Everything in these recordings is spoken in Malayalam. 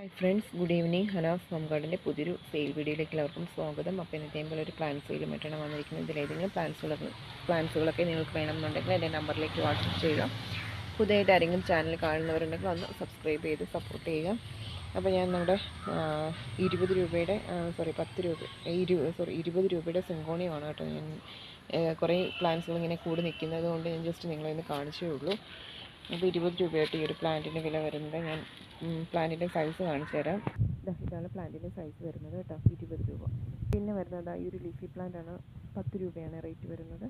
Hi friends, good evening. Hanas home ഗാർഡൻ്റെ പുതിയൊരു സെയിൽ വീഡിയോയിലേക്ക് എല്ലാവർക്കും സ്വാഗതം. അപ്പോൾ ഇന്നത്തെയും പോലെ ഒരു പ്ലാൻ സെയിലുമായിട്ടാണ് വന്നിരിക്കുന്നത്. ഇതിലേതെങ്കിലും പ്ലാൻസുകളൊക്കെ നിങ്ങൾക്ക് വേണമെന്നുണ്ടെങ്കിൽ എൻ്റെ നമ്പറിലേക്ക് വാട്സപ്പ് ചെയ്യുക. പുതിയതായിട്ട് ആരെങ്കിലും ചാനൽ കാണുന്നവരുണ്ടെങ്കിൽ ഒന്ന് സബ്സ്ക്രൈബ് ചെയ്ത് സപ്പോർട്ട് ചെയ്യുക. അപ്പോൾ ഞാൻ നമ്മുടെ 20 രൂപയുടെ 20 രൂപയുടെ സിങ്കോണിയമാണ് കേട്ടോ. ഞാൻ കുറേ പ്ലാൻസുകൾ ഇങ്ങനെ കൂടി നിൽക്കുന്നത് കൊണ്ട് ഞാൻ ജസ്റ്റ് നിങ്ങളെ ഒന്ന് കാണിച്ചേ ഉള്ളൂ. അപ്പോൾ 20 രൂപയായിട്ട് ഈ ഒരു പ്ലാന്റിൻ്റെ വില വരുന്നത്. ഞാൻ പ്ലാന്റിൻ്റെ സൈസ് കാണിച്ചു തരാം. ഇതാണ് പ്ലാന്റിൻ്റെ സൈസ് വരുന്നത് കേട്ടോ, 20 രൂപ. പിന്നെ വരുന്നത് ഈ ഒരു ലീഫി പ്ലാന്റ് ആണ്, 10 രൂപയാണ് റേറ്റ് വരുന്നത്.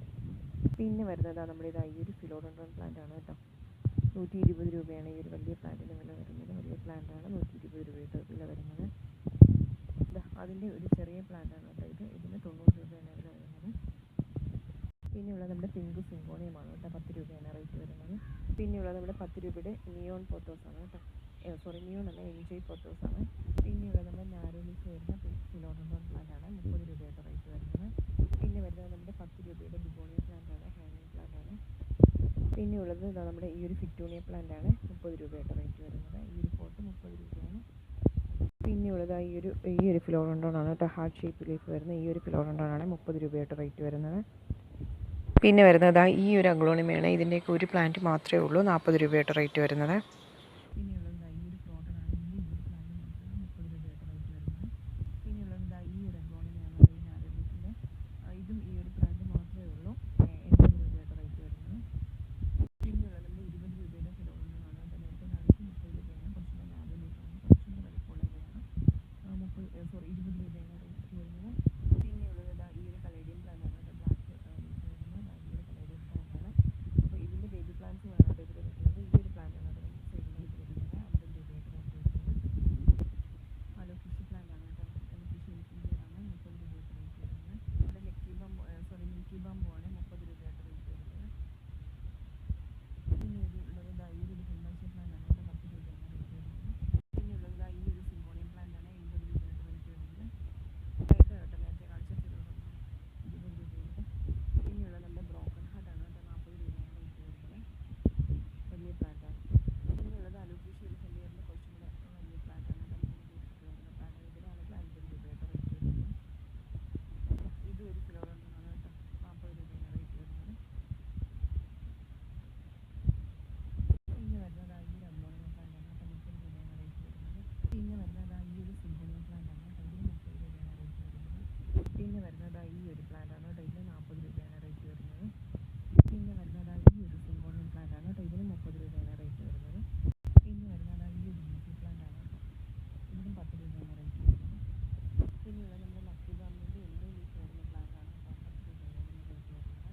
പിന്നെ വരുന്നത് നമ്മുടെ ഈ ഒരു ഫിലോഡോണ്ടോൺ പ്ലാന്റ് ആണ് കേട്ടോ, 120 രൂപയാണ് ഈ ഒരു വലിയ പ്ലാന്റിൻ്റെ വില വരുന്നത്. വലിയ പ്ലാന്റാണ്, 120 രൂപയുടെ വില വരുന്നത്. അതിൻ്റെ ഒരു ചെറിയ പ്ലാന്റ് ആണ് കേട്ടോ ഇതിന് 90 രൂപയാണ് വില വരുന്നത്. പിന്നെയുള്ളത് നമ്മുടെ പിങ്ക് സിങ്കോണിയമാണ് കേട്ടോ, 10 രൂപയാണ് റേറ്റ് വരുന്നത്. പിന്നെയുള്ളത് നമ്മുടെ 10 രൂപയുടെ നിയോൺ പോത്തോസാണ് കേട്ടോ, നിയോൺ അല്ല, എൻജോയ് പോത്തോസാണ്. പിന്നെയുള്ളത് നമ്മുടെ നാരോ ലീഫ് വരുന്ന ഫിലോഡോണ്ടോൺ പ്ലാന്റാണ്, 30 രൂപയായിട്ട് റേറ്റ് വരുന്നത്. പിന്നെ വരുന്നത് നമ്മുടെ 10 രൂപയുടെ ബിഗോണിയ പ്ലാന്റാണ്, ഹാങ്ങിങ് പ്ലാന്റാണ്. പിന്നെയുള്ളത് നമ്മുടെ ഈ ഒരു ഫിറ്റൂണിയ പ്ലാന്റാണ്, 30 രൂപയായിട്ട് റേറ്റ് വരുന്നത്. ഈ ഒരു പോട്ട് 30 രൂപയാണ്. പിന്നെയുള്ളത് ഈ ഒരു ഫിലോഡോണ്ടോൺ ആണ് കേട്ടോ, ഹാർട്ട് ഷേപ്പ് ലീഫ് വരുന്ന ഈ ഒരു ഫിലോഡോണ്ടോൺ ആണ്, 30 രൂപയായിട്ട് റേറ്റ് വരുന്നത്. പിന്നെ വരുന്നത് ഈ ഒരു അഗ്ലോണിമയാണ്. ഇതിൻ്റെയൊക്കെ ഒരു പ്ലാന്റ് മാത്രമേ ഉള്ളൂ, 40 രൂപയായിട്ട് റേറ്റ് വരുന്നത്. പിന്നെയുള്ളത് ഈ ഒരു ക്രോട്ടനാണ്, ഈ ഒരു പ്ലാന്റ് മാത്രമാണ് 30 രൂപയായിട്ട് റേറ്റ് വരുന്നത്. പിന്നെയുള്ളത് ഈ ഒരു അഗ്ലോണിമയാണ്, ഈ നാരലീഫിൻ്റെ. ഇതും ഈ ഒരു പ്ലാന്റ് മാത്രമേ ഉള്ളൂ, 80 രൂപയായിട്ട് റേറ്റ് വരുന്നത്. പിന്നെയുള്ളത് 20 രൂപയുടെ ഫിലോഡോണ്ടോണാണ്. നേരത്തെ കാണിച്ച് 30 രൂപയാണ്, കുറച്ചുകൂടെ നാരലീഫാണ്, കുറച്ചുകൂടെ വലിപ്പമുള്ളവയാണ്. 20 രൂപയാണ് റേറ്റ് വരുന്നത്. പിന്നെയുള്ളത് ഈ ഒരു കലേഡിയം പ്ലാന്റാണ്, പ്ലാന്റ്സ് വേണം ഇതിൽ നിൽക്കുന്നത്. ഈ ഒരു പ്ലാന്റാണ് അത് നമുക്ക് സെയിലായിട്ട് വരുന്നത്, 50 രൂപയായിട്ട് റേറ്റ് വരുന്നത്. ഹലോ ഫിഷ് പ്ലാന്റാണ് കേട്ടോ, ഫിഷ് എലിഫിൻ്റെയാണ്, 30 രൂപയായിട്ട് റേറ്റ് വരുന്നത്. ഇവിടെ മിൽക്കി ബാമ്പു ആണ്, 30 രൂപയായിട്ട് റേറ്റ് വരുന്നത്. പിന്നെ ഉള്ളത് ഈ ഒരു ഡിഫൻഡേഴ്സ് പ്ലാന്റാണ് കേട്ടോ, 10 രൂപയാണ് റേറ്റ് വരുന്നത്. പിന്നെ ഉള്ളത് ഈ ഒരു സിങ്കോണിയം പ്ലാന്റാണ്, 80 രൂപയായിട്ട് റേറ്റ് വരുന്നത്. കേട്ടോ നേരത്തെ കാണിച്ച 20 രൂപയുണ്ട്. പിന്നെയുള്ളത് നമ്മുടെ ബ്രോക്കൺ ഹാർട്ടാണ് കേട്ടോ, 40 രൂപയാണ് റേറ്റ് വരുന്നത്, വലിയ പ്ലാന്റാണ്. പിന്നെയുള്ളത് അലോപീഷ്യ എലിഫൻ്റിയറിൻ്റെ കുറച്ചും കൂടെ വലിയ പ്ലാന്റാണ് കേട്ടോ, 3 ലീഫൊക്കെ വരുന്ന പ്ലാന്റ്. ഇതിനാണെങ്കിൽ 50 രൂപയായിട്ട് റേറ്റ് വരുന്നത്. ഇതും ഒരു ഫിലോഡോണ്ടോണാണ് കേട്ടോ, 40 രൂപയാണ് റേറ്റ് വരുന്നത്. പിന്നെ വരുന്നത് ഈ ഒരു അഗ്ലോണിമ പ്ലാന്റാണ് കേട്ടോ, 30 രൂപയാണ് റേറ്റ് വരുന്നത്. പിന്നെ വരുന്നത് ഈ ഒരു സിങ്കോണിയം പ്ലാന്റാണ് കേട്ടോ, ഇതിന് 30 രൂപയാണ് റേറ്റ് വരുന്നത്. പിന്നെ വരുന്നത് ഈ ഒരു പ്ലാന്റാണ് കേട്ടോ, ഇതിന് 40 രൂപയാണ് റേറ്റ് വരുന്നത്. പിന്നെ വരുന്നത് ഈ ഒരു സിങ്കോണിയം പ്ലാന്റാണ് കേട്ടോ, ഇതിന് 30 രൂപയാണ് റേറ്റ് വരുന്നത്. പിന്നെ വരുന്നത് ഈ ഒരു ലീഫി പ്ലാന്റാണ് കേട്ടോ, ഇതിനും 10 രൂപയാണ് റേറ്റ് വരുന്നത്. പിന്നെയുള്ളത് നമ്മുടെ ലക്കി ബാമ്പിൻ്റെ എല്ലോ ലീഫ് വരുന്ന പ്ലാന്റാണ് കേട്ടോ, 10 രൂപയാണ് റേറ്റ് വരുന്നത്.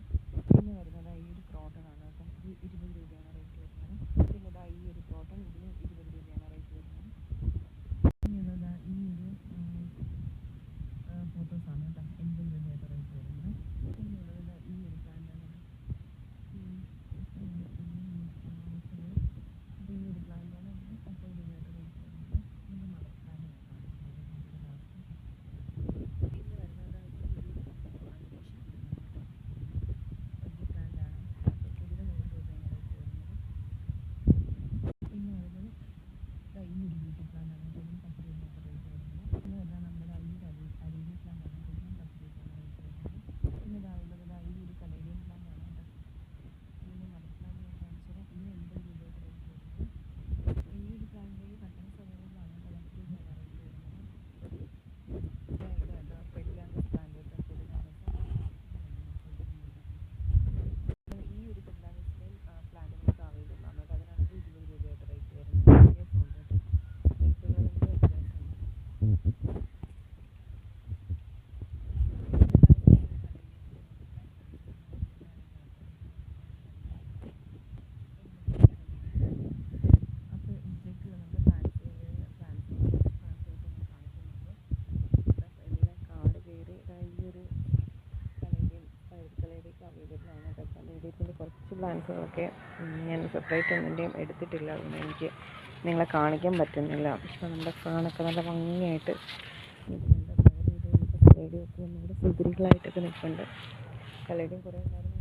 പിന്നെ വരുന്നത് ഈ ഒരു ക്രോട്ടനാണ് കേട്ടോ, ഇത് 20 രൂപയാണ് റേറ്റ് വരുന്നത്. പിന്നെ ഈ ഒരു ക്രോട്ടൺ, ഇതിന് 20 രൂപയാണ് റേറ്റ് വരുന്നത്. പിന്നെയുള്ളത് ഈ ഒരു പോത്തോസാണ് കേട്ടോ, 80 രൂപയായിട്ട് റേറ്റ് വരുന്നത്. പിന്നെയുള്ളത് ഈ ഒരു പ്ലാന്റാണ്, ഈ ഒരു പ്ലാന്റാണ്, 30 രൂപയായിട്ട് റേറ്റ് വരുന്നത്. ഇതിൻ്റെ മദർ പ്ലാന്റ് പിന്നെ വരുന്നത് വലിയ പ്ലാന്റാണ്, ഇതിന് 100 രൂപയാണ് റേറ്റ് വരുന്നത്. പിന്നെ വരുന്നത് ഈ ഒരു ബ്യൂട്ടി പ്ലാന്റാണ്, ഇതിന് 10 രൂപയായിട്ട് റേറ്റ് വരുന്നത്. പിന്നെ വരുന്നത് നമ്മുടെ ഈ ഒരു അരീബി പ്ലാന്റാണ്, ഇതിന് 10 രൂപയാണ് റേറ്റ് വരുന്നത്. പിന്നെ ഉള്ളത് ഈ ഒരു കലേഡിയം പ്ലാന്റാണ് കേട്ടോ, ഇതിൻ്റെ മദർ പ്ലാന്റ് ഞാൻ കാണിച്ചത്, ഇതിന് 80 രൂപയായിട്ട് റേറ്റ് വരുന്നത്. ഈ ഒരു പ്ലാന്റിലേക്ക് കട്ടൻസ് അവൈലബിൾ ആണ് കേട്ടോ, 10 രൂപയാണ് റേറ്റ് വരുന്നത്. പെഡിലാങ്കസ് പ്ലാന്റ് കേട്ടോ, ഈ ഒരു പെഡിലാങ്കസിൻ്റെയും പ്ലാന്റ് നമുക്ക് അവൈലബിൾ ആണ് കേട്ടോ, അതിനാണെങ്കിൽ 20 രൂപയായിട്ട് റേറ്റ് വരുന്നത്. വ്യത്യാസമുണ്ട് കേട്ടോ, റേറ്റുകൾ വ്യത്യാസമുണ്ട്. അവൈലബിൾ ആണ് കേട്ടോ. കലേഡിയത്തിൻ്റെ കുറച്ച് പ്ലാന്റ്സുകളൊക്കെ ഞാൻ സെപ്പറേറ്റ് ഒന്നിൻ്റെയും എടുത്തിട്ടില്ല, അതുകൊണ്ട് എനിക്ക് നിങ്ങളെ കാണിക്കാൻ പറ്റുന്നില്ല. പക്ഷെ നമ്മുടെ ഫാനൊക്കെ നല്ല ഭംഗിയായിട്ട് നിൽക്കുന്നുണ്ട്. കലേഡിയൊക്കെ നമ്മുടെ സുതിരികളായിട്ടൊക്കെ നിൽക്കുന്നുണ്ട്. കലേഡിയം കുറേ നേരം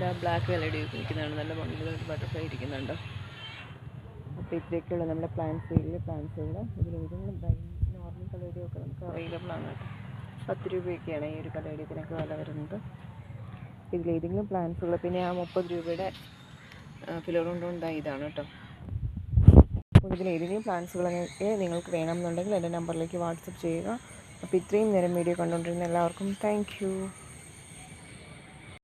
ഇതാ ബ്ലാക്ക് കലടി നിൽക്കുന്നതാണ്, നല്ല ഭംഗിയുള്ള ഒരു ബട്ടർഫ്ലൈ ഇരിക്കുന്നുണ്ട്. അപ്പോൾ ഇത്രയൊക്കെയുള്ള നമ്മുടെ പ്ലാന്റ്സുകൾ ഇതിലേതെങ്കിലും നോർമൽ കലേഡിയൊക്കെ നമുക്ക് അവൈലബിൾ ആണ് കേട്ടോ. 10 രൂപയൊക്കെയാണ് ഈ ഒരു കലേഡിയത്തിനൊക്കെ വില വരുന്നത്. ഇതിലേതെങ്കിലും പ്ലാന്റ്സുകൾ, പിന്നെ ആ 30 രൂപയുടെ ഫിലോഡോണ്ടോൺ ഇതാണ് കേട്ടോ. അപ്പോൾ ഇതിലേതെങ്കിലും പ്ലാന്റ്സുകളൊക്കെ നിങ്ങൾക്ക് വേണമെന്നുണ്ടെങ്കിൽ എൻ്റെ നമ്പറിലേക്ക് വാട്സപ്പ് ചെയ്യുക. അപ്പോൾ ഇത്രയും നേരം വീഡിയോ കണ്ടുകൊണ്ടിരുന്ന എല്ലാവർക്കും താങ്ക് യു.